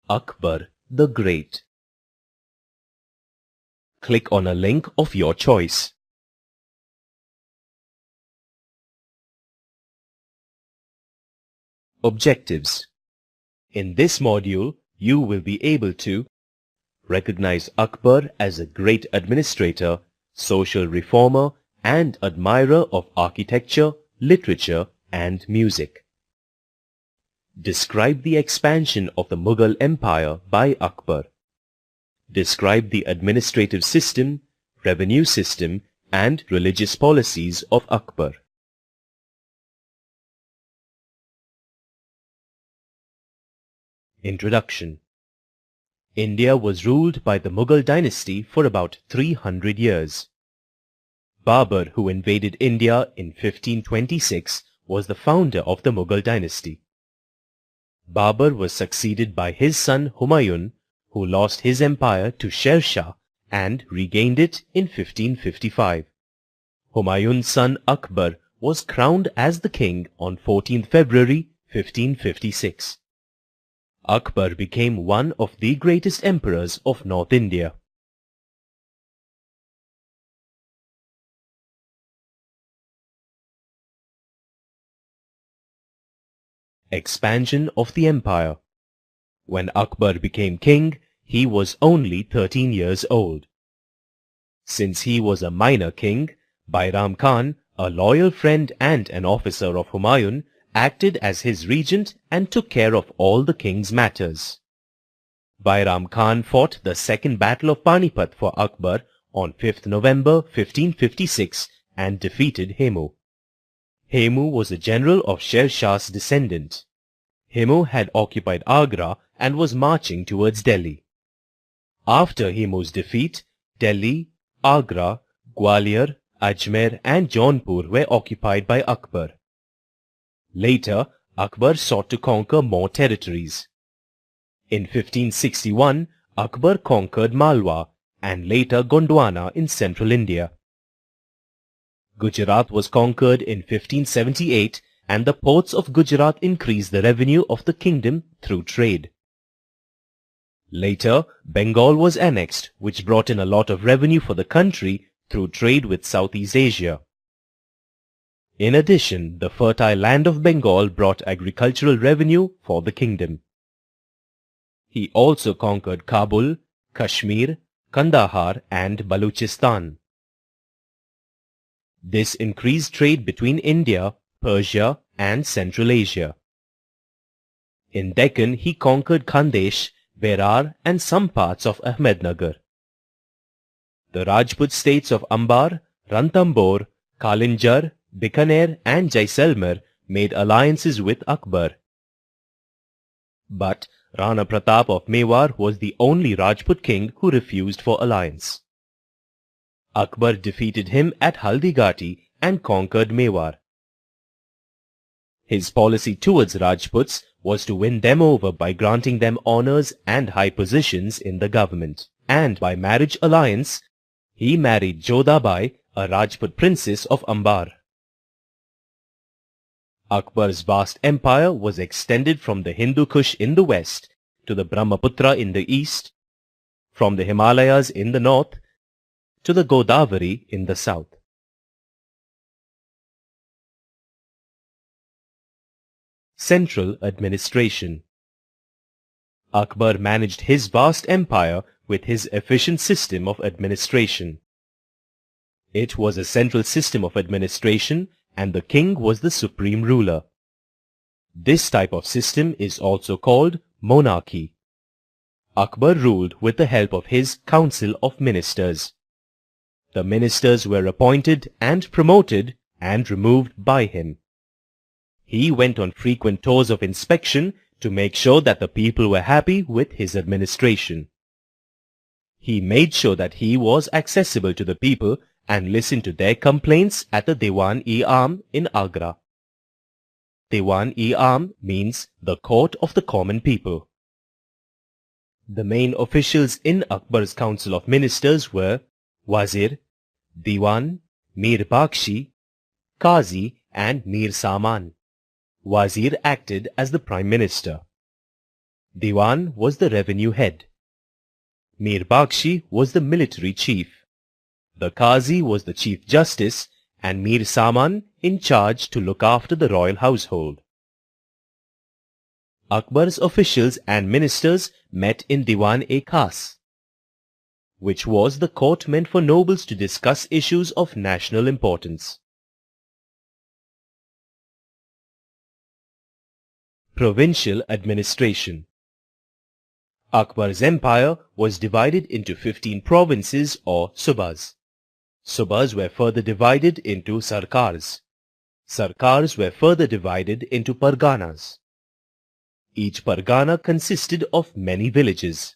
Akbar the Great. Click on a link of your choice. Objectives. In this module, you will be able to recognize Akbar as a great administrator, social reformer, and admirer of architecture, literature, and music. Describe the expansion of the Mughal Empire by Akbar. Describe the administrative system, revenue system, and religious policies of Akbar. Introduction. India was ruled by the Mughal dynasty for about 300 years. Babur, who invaded India in 1526, was the founder of the Mughal dynasty. Babur was succeeded by his son Humayun, who lost his empire to Sher Shah and regained it in 1555. Humayun's son Akbar was crowned as the king on 14th February 1556. Akbar became one of the greatest emperors of North India. Expansion of the empire. When Akbar became king, he was only 13 years old. Since he was a minor king, Bairam Khan, a loyal friend and an officer of Humayun, acted as his regent and took care of all the king's matters. Bairam Khan fought the Second Battle of Panipat for Akbar on 5th November 1556 and defeated Hemu. Hemu was a general of Sher Shah's descendant. Hemu had occupied Agra and was marching towards Delhi. After Hemu's defeat, Delhi, Agra, Gwalior, Ajmer and Jaunpur were occupied by Akbar. Later, Akbar sought to conquer more territories. In 1561, Akbar conquered Malwa and later Gondwana in central India. Gujarat was conquered in 1578 and the ports of Gujarat increased the revenue of the kingdom through trade. Later, Bengal was annexed, which brought in a lot of revenue for the country through trade with Southeast Asia. In addition, the fertile land of Bengal brought agricultural revenue for the kingdom. He also conquered Kabul, Kashmir, Kandahar and Baluchistan. This increased trade between India, Persia and Central Asia. In Deccan, he conquered Khandesh, Berar and some parts of Ahmednagar. The Rajput states of Ambar, Ranthambore, Kalinjar, Bikaner and Jaisalmer made alliances with Akbar. But Rana Pratap of Mewar was the only Rajput king who refused for alliance. Akbar defeated him at Haldigati and conquered Mewar. His policy towards Rajputs was to win them over by granting them honors and high positions in the government. And by marriage alliance, he married Jodhabai, a Rajput princess of Ambar. Akbar's vast empire was extended from the Hindu Kush in the west to the Brahmaputra in the east, from the Himalayas in the north to the Godavari in the south. Central administration. Akbar managed his vast empire with his efficient system of administration. It was a central system of administration and the king was the supreme ruler. This type of system is also called monarchy. Akbar ruled with the help of his council of ministers. The ministers were appointed and promoted and removed by him. He went on frequent tours of inspection to make sure that the people were happy with his administration. He made sure that he was accessible to the people and listened to their complaints at the Diwan-e-Aam in Agra. Diwan-e-Aam means the court of the common people. The main officials in Akbar's council of ministers were Wazir, Diwan, Mir Bakshi, Qazi and Mir Saman. Wazir acted as the prime minister. Diwan was the revenue head. Mir Bakshi was the military chief. The Qazi was the chief justice and Mir Saman in charge to look after the royal household. Akbar's officials and ministers met in Diwan-e-Khas, which was the court meant for nobles to discuss issues of national importance. Provincial administration. Akbar's empire was divided into 15 provinces or subas. Subas were further divided into sarkars. Sarkars were further divided into parganas. Each pargana consisted of many villages.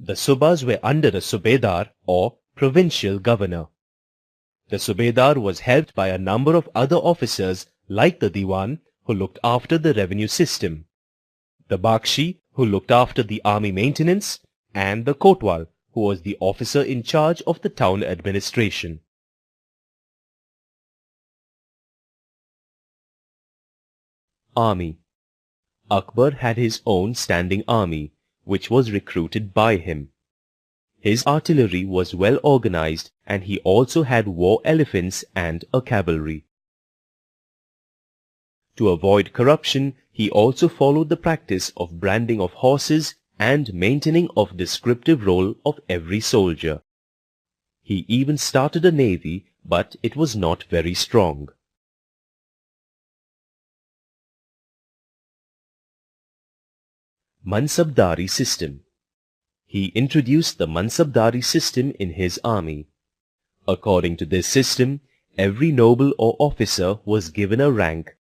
The subas were under a subedar or provincial governor. The subedar was helped by a number of other officers like the Diwan, who looked after the revenue system, the Bakshi, who looked after the army maintenance, and the Kotwal, who was the officer in charge of the town administration. Army. Akbar had his own standing army, which was recruited by him. His artillery was well organized and he also had war elephants and a cavalry. To avoid corruption, he also followed the practice of branding of horses and maintaining of descriptive roll of every soldier. He even started a navy, but it was not very strong. Mansabdari system. He introduced the mansabdari system in his army. According to this system, every noble or officer was given a rank,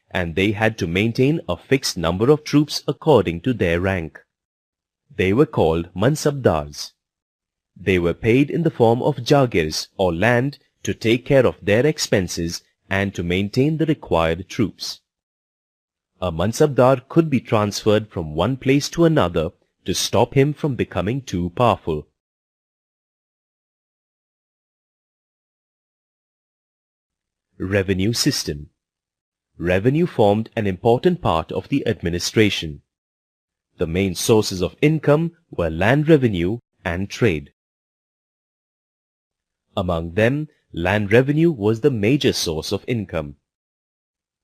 and they had to maintain a fixed number of troops according to their rank. They were called mansabdars. They were paid in the form of jagirs or land to take care of their expenses and to maintain the required troops. A mansabdar could be transferred from one place to another to stop him from becoming too powerful. Revenue system. Revenue formed an important part of the administration. The main sources of income were land revenue and trade. Among them, land revenue was the major source of income.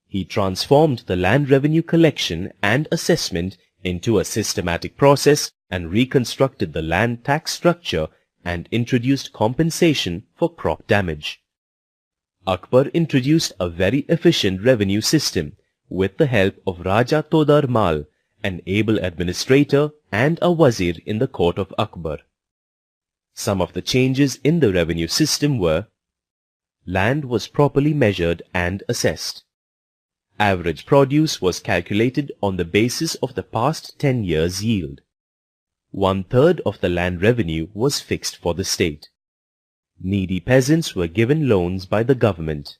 He transformed the land revenue collection and assessment into a systematic process and reconstructed the land tax structure and introduced compensation for crop damage. Akbar introduced a very efficient revenue system with the help of Raja Todar Mal, an able administrator and a wazir in the court of Akbar. Some of the changes in the revenue system were: land was properly measured and assessed. Average produce was calculated on the basis of the past 10 years' yield. 1/3 of the land revenue was fixed for the state. Needy peasants were given loans by the government.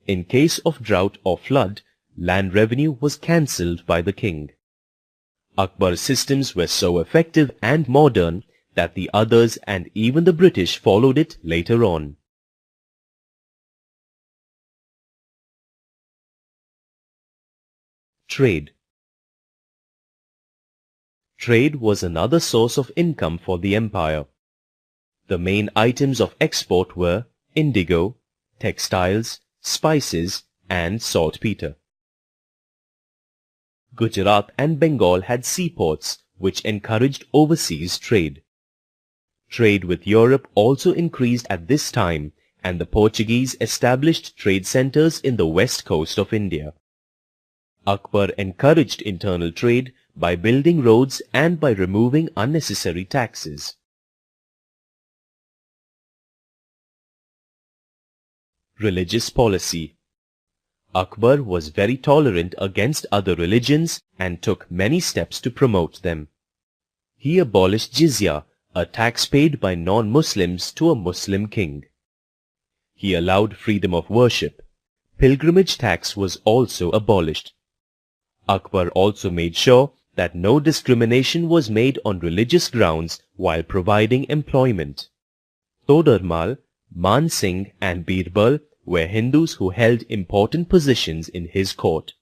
In case of drought or flood, land revenue was cancelled by the king. Akbar's systems were so effective and modern that the others and even the British followed it later on. Trade. Trade was another source of income for the empire. The main items of export were indigo, textiles, spices, and saltpeter. Gujarat and Bengal had seaports which encouraged overseas trade. Trade with Europe also increased at this time, and the Portuguese established trade centers in the west coast of India. Akbar encouraged internal trade by building roads and by removing unnecessary taxes. Religious policy. Akbar was very tolerant against other religions and took many steps to promote them. He abolished jizya, a tax paid by non-Muslims to a Muslim king. He allowed freedom of worship. Pilgrimage tax was also abolished. Akbar also made sure that no discrimination was made on religious grounds while providing employment. Todarmal, Man Singh and Birbal were Hindus who held important positions in his court.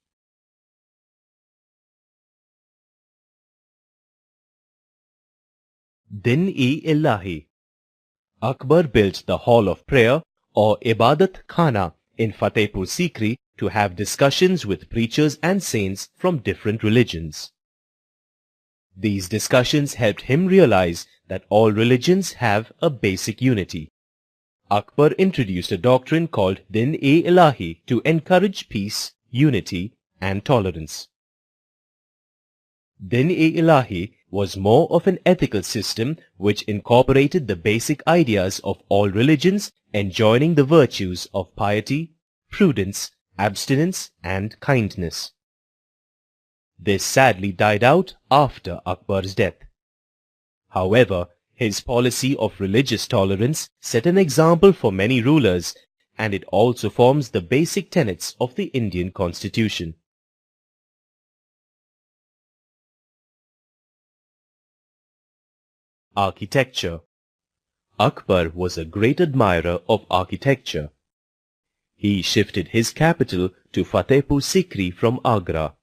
Din-i-Ilahi. Akbar built the Hall of Prayer or Ibadat Khana in Fatehpur Sikri to have discussions with preachers and saints from different religions. These discussions helped him realize that all religions have a basic unity. Akbar introduced a doctrine called Din-i-Ilahi to encourage peace, unity, and tolerance. Din-i-Ilahi was more of an ethical system which incorporated the basic ideas of all religions, enjoining the virtues of piety, prudence, abstinence, and kindness. This sadly died out after Akbar's death. However, his policy of religious tolerance set an example for many rulers, and it also forms the basic tenets of the Indian Constitution. Architecture. Akbar was a great admirer of architecture. He shifted his capital to Fatehpur Sikri from Agra.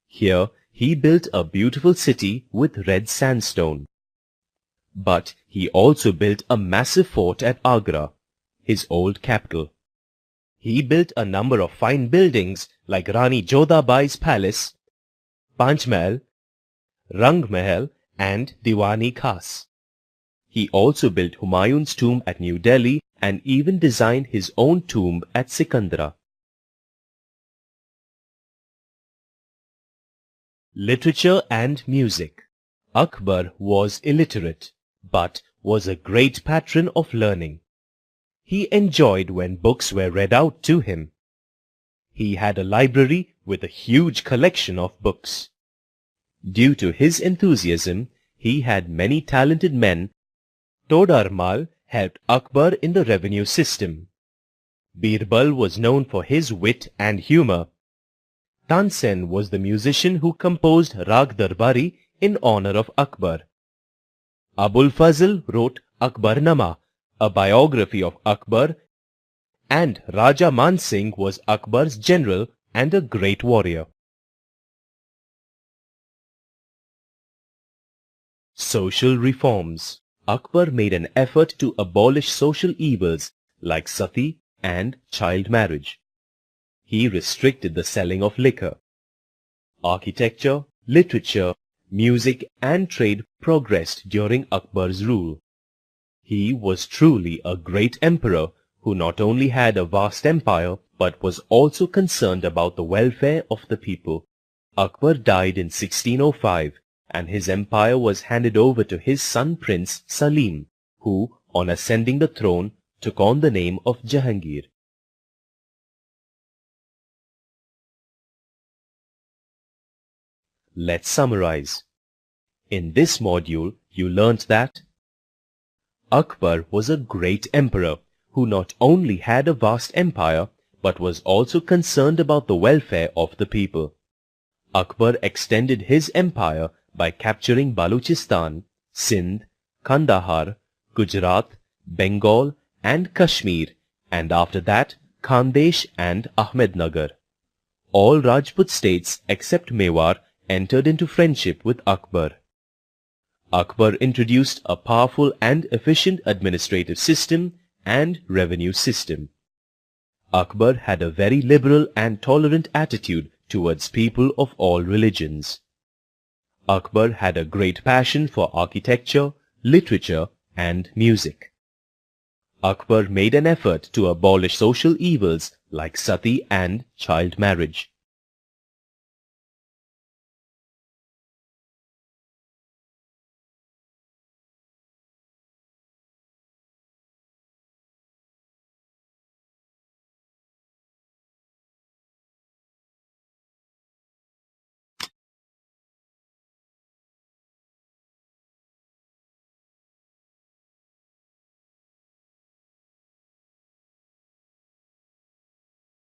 Here he built a beautiful city with red sandstone. But he also built a massive fort at Agra, his old capital. He built a number of fine buildings like Rani Jodha Bai's palace, Panch Mahal, Rang Mahal, and Diwani Khas. He also built Humayun's tomb at New Delhi and even designed his own tomb at Sikandra. Literature and music. Akbar was illiterate, but was a great patron of learning. He enjoyed when books were read out to him. He had a library with a huge collection of books. Due to his enthusiasm, he had many talented men. Todar Mal helped Akbar in the revenue system. Birbal was known for his wit and humor. Tansen was the musician who composed Rag Darbari in honor of Akbar. Abul Fazl wrote Akbarnama, a biography of Akbar, and Raja Man Singh was Akbar's general and a great warrior. Social reforms. Akbar made an effort to abolish social evils like sati and child marriage. He restricted the selling of liquor. Architecture, literature, music and trade progressed during Akbar's rule. He was truly a great emperor who not only had a vast empire but was also concerned about the welfare of the people. Akbar died in 1605 and his empire was handed over to his son Prince Salim, who, on ascending the throne, took on the name of Jahangir. Let's summarize. In this module, you learnt that Akbar was a great emperor who not only had a vast empire but was also concerned about the welfare of the people. Akbar extended his empire by capturing Baluchistan, Sindh, Kandahar, Gujarat, Bengal and Kashmir, and after that Khandesh and Ahmednagar. All Rajput states except Mewar entered into friendship with Akbar. Akbar introduced a powerful and efficient administrative system and revenue system. Akbar had a very liberal and tolerant attitude towards people of all religions. Akbar had a great passion for architecture, literature and music. Akbar made an effort to abolish social evils like sati and child marriage.